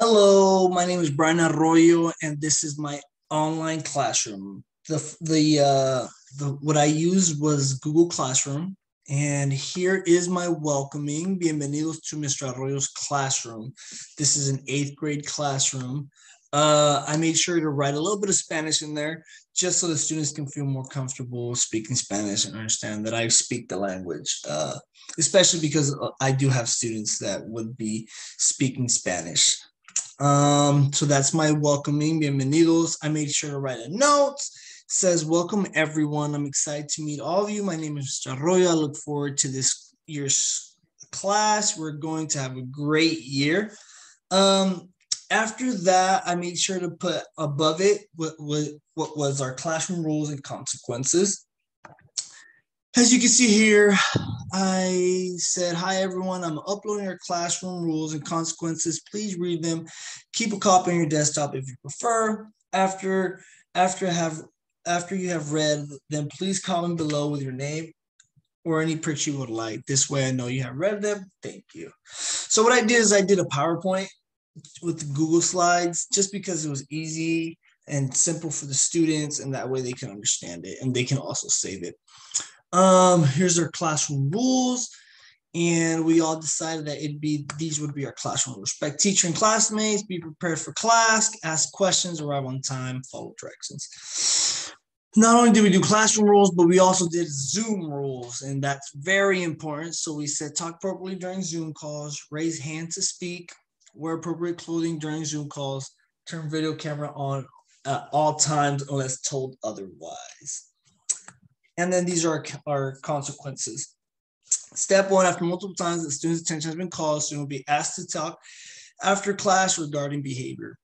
Hello, my name is Brian Arroyo, and this is my online classroom. What I used was Google Classroom, and here is my welcoming. Bienvenidos to Mr. Arroyo's classroom. This is an 8th grade classroom. I made sure to write a little bit of Spanish in there just so the students can feel more comfortable speaking Spanish and understand that I speak the language, especially because I do have students that would be speaking Spanish. So that's my welcoming. Bienvenidos. I made sure to write a note. It says, welcome everyone. I'm excited to meet all of you. My name is Mr. Arroyo. I look forward to this year's class. We're going to have a great year. After that, I made sure to put above it what was our classroom rules and consequences. As you can see here, I said, hi, everyone. I'm uploading our classroom rules and consequences. Please read them. Keep a copy on your desktop if you prefer. After you have read them, please comment below with your name or any picture you would like. This way I know you have read them. Thank you. So what I did is I did a PowerPoint with the Google Slides just because it was easy and simple for the students, and that way they can understand it and they can also save it. Here's our classroom rules, and we all decided that these would be our classroom rules. Respect teacher and classmates, be prepared for class, ask questions, arrive on time, follow directions. Not only did we do classroom rules, but we also did Zoom rules, and that's very important. So we said talk appropriately during Zoom calls, raise hand to speak, wear appropriate clothing during Zoom calls, turn video camera on at all times unless told otherwise. And then these are our consequences. Step 1, after multiple times the student's attention has been called, the student will be asked to talk after class regarding behavior.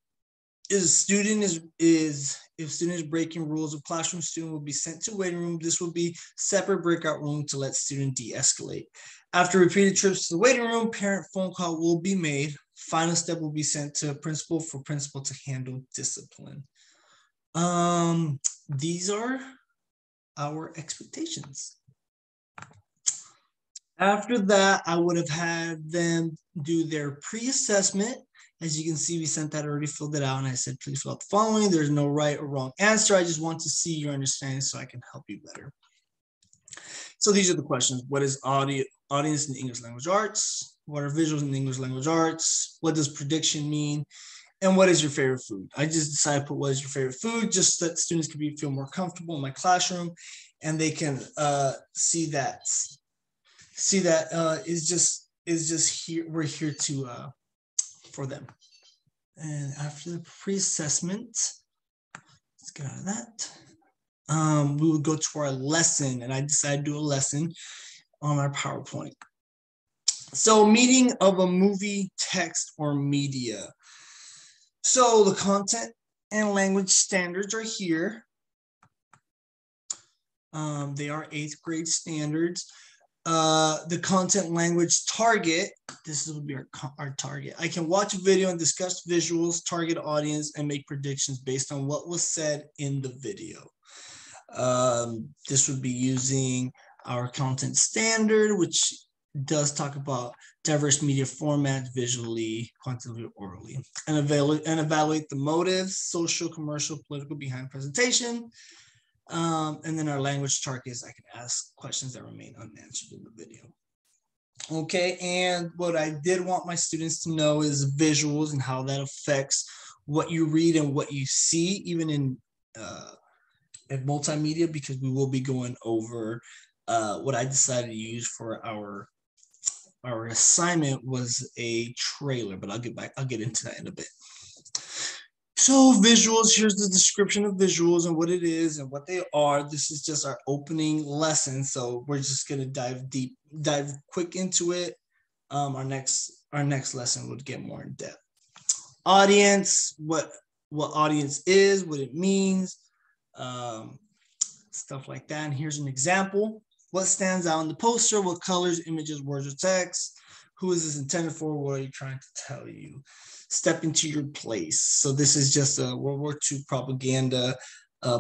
If student is breaking rules of classroom, student will be sent to waiting room. This will be separate breakout room to let student de-escalate. After repeated trips to the waiting room, parent phone call will be made. Final step will be sent to principal for principal to handle discipline. These are our expectations. After that, I would have had them do their pre-assessment. As you can see, we sent that already, filled it out, and I said, please fill out the following. There's no right or wrong answer. I just want to see your understanding so I can help you better. So these are the questions. What is audience in English language arts? What are visuals in English language arts? What does prediction mean? And what is your favorite food? I just decided to put what is your favorite food, just so that students can feel more comfortable in my classroom, and they can see that is just here. We're here to for them. And after the pre-assessment, let's get out of that. We would go to our lesson, and I decided to do a lesson on our PowerPoint. So, meaning of a movie, text, or media. So the content and language standards are here. They are 8th grade standards. The content language target, this will be our target. I can watch a video and discuss visuals, target audience, and make predictions based on what was said in the video. This would be using our content standard, which does talk about diverse media formats visually, quantitatively, orally, and evaluate the motives, social, commercial, political behind presentation. And then our language target is I can ask questions that remain unanswered in the video. Okay, and what I did want my students to know is visuals and how that affects what you read and what you see, even in multimedia, because we will be going over what I decided to use for our assignment was a trailer, but I'll get into that in a bit. So visuals, here's the description of visuals and what it is and what they are. This is just our opening lesson, so we're just gonna dive quick into it. Our next lesson would get more in depth. Audience, what audience is, what it means, stuff like that. And here's an example. What stands out in the poster? What colors, images, words, or text? Who is this intended for? What are you trying to tell you? Step into your place. So this is just a World War II propaganda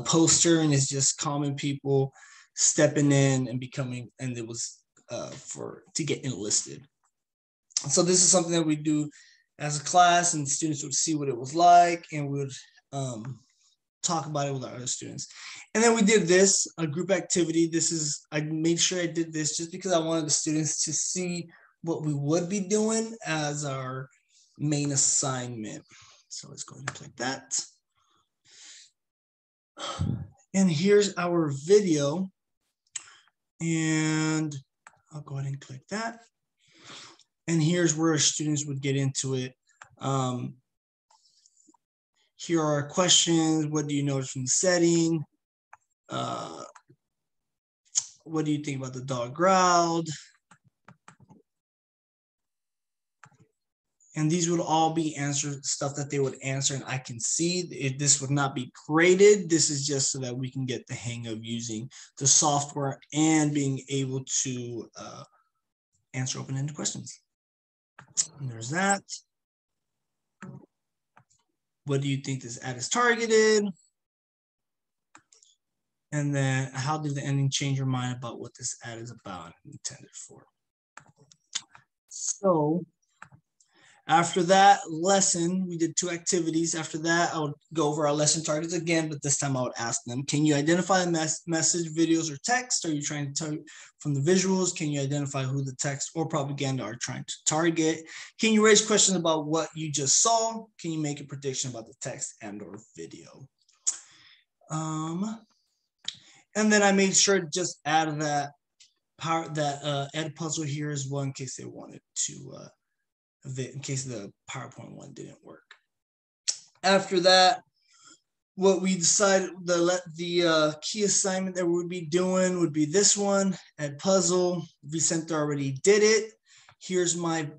poster, and it's just common people stepping in and becoming, and it was to get enlisted. So this is something that we do as a class, and students would see what it was like, and we would talk about it with our other students. And then we did this, a group activity. I made sure I did this just because I wanted the students to see what we would be doing as our main assignment. So let's go ahead and click that. And here's our video. And I'll go ahead and click that. And here's where our students would get into it. Here are our questions. What do you notice from the setting? What do you think about the dog growled? And these would all be answered, stuff that they would answer, and I can see this would not be graded. This is just so that we can get the hang of using the software and being able to answer open-ended questions. And there's that. What do you think this ad is targeted? And then how did the ending change your mind about what this ad is about and intended for? So after that lesson, we did 2 activities. After that, I would go over our lesson targets again, but this time I would ask them, can you identify the message, videos, or text? Are you trying to tell from the visuals? Can you identify who the text or propaganda are trying to target? Can you raise questions about what you just saw? Can you make a prediction about the text and or video? And then I made sure to just add that Edpuzzle here as well in case they wanted to in case the PowerPoint one didn't work. After that, what we decided, the key assignment that we would be doing would be this one, Edpuzzle. Vicente already did it. Here's my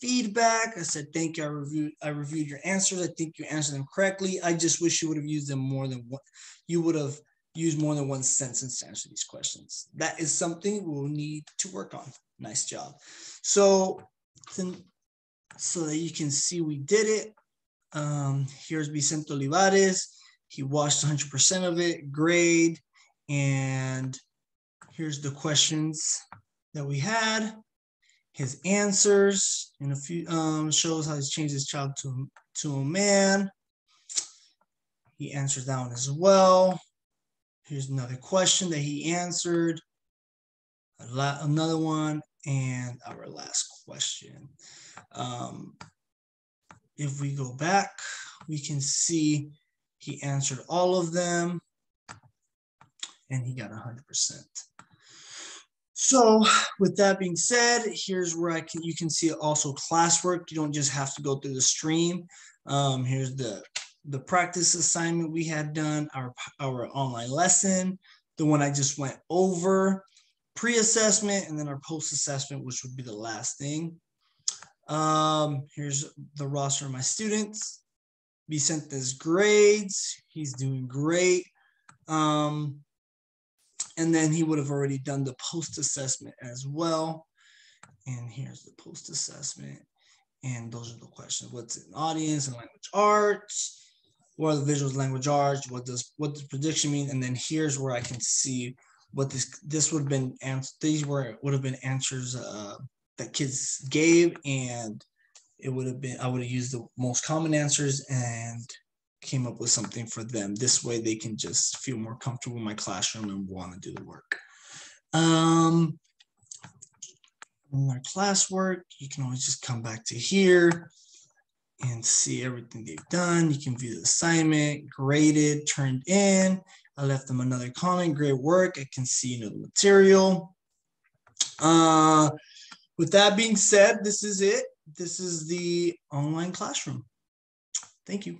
feedback. I said, thank you. I reviewed your answers. I think you answered them correctly. I just wish you would have used them more than one. You would have used more than one sentence to answer these questions. That is something we'll need to work on. Nice job. So that you can see we did it. Here's Vicente Olivares. He watched 100% of it, grade. And here's the questions that we had, his answers, and a few shows how he's changed his child to a man. He answers that one as well. Here's another question that he answered, another one, and our last question. If we go back, we can see he answered all of them and he got 100%. So with that being said, here's where you can see also classwork. You don't just have to go through the stream. Here's the practice assignment we had done, our online lesson, the one I just went over, pre-assessment, and then our post-assessment, which would be the last thing. Here's the roster of my students. Vicente's grades, he's doing great. And then he would have already done the post-assessment as well. And here's the post-assessment. And those are the questions. What's in audience and language arts? What are the visuals, language arts? What does prediction mean? And then here's where I can see what this would have been. These would have been answers that kids gave, and I would have used the most common answers and came up with something for them. This way they can just feel more comfortable in my classroom and want to do the work. In our classwork, you can always just come back to here and see everything they've done. You can view the assignment, graded, turned in. I left them another comment, great work. I can see the material. With that being said, this is it. This is the online classroom. Thank you.